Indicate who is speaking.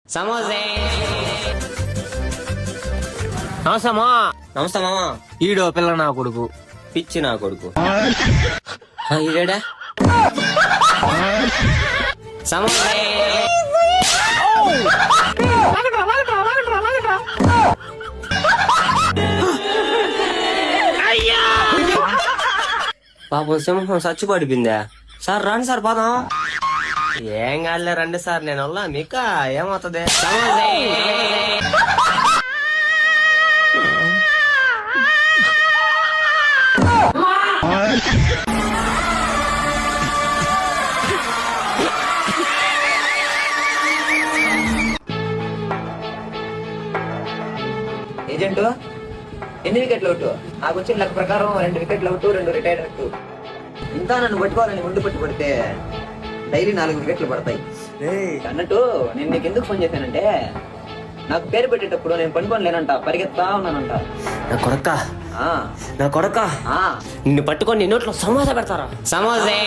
Speaker 1: సమోసే.
Speaker 2: నమస్తే మా.
Speaker 1: నమస్తే మామ.
Speaker 2: ఈడో పిల్ల నా కొడుకు.
Speaker 1: పిచ్చి నా కొడుకు. ఇదేడా సమోసే. పాపం సింహం చచ్చిపడిపోయిందా? సార్ రండి సార్ పోదాం. ఏం కాదులే రండి సార్, నేను వల్ల మీకు ఏమవుతుంది. సమోసే.
Speaker 3: ఏజెంట్ ఎన్ని వికెట్లు అవుట్? నాకు వచ్చిన లెక్క ప్రకారం 2 వికెట్లు అవుట్, 2 రిటైర్డ్ అవుట్. ఇంకా నన్ను పట్టుకోవాలని ముందు పట్టు పడితే డైలీ 4 వికెట్లు పడతాయి. అన్నట్టు నేను నీకు ఎందుకు ఫోన్ చేశానంటే, నాకు పేరు పెట్టేటప్పుడు నేను పనుకోలేనంట, పరిగెత్తా ఉన్నానంట.
Speaker 1: నా కొడక,
Speaker 3: ఆ,
Speaker 1: నా కొడక,
Speaker 3: ఆ.
Speaker 1: నిన్ను పట్టుకొని నీ నోట్లో సమోసా పెడతారా? సమోసే.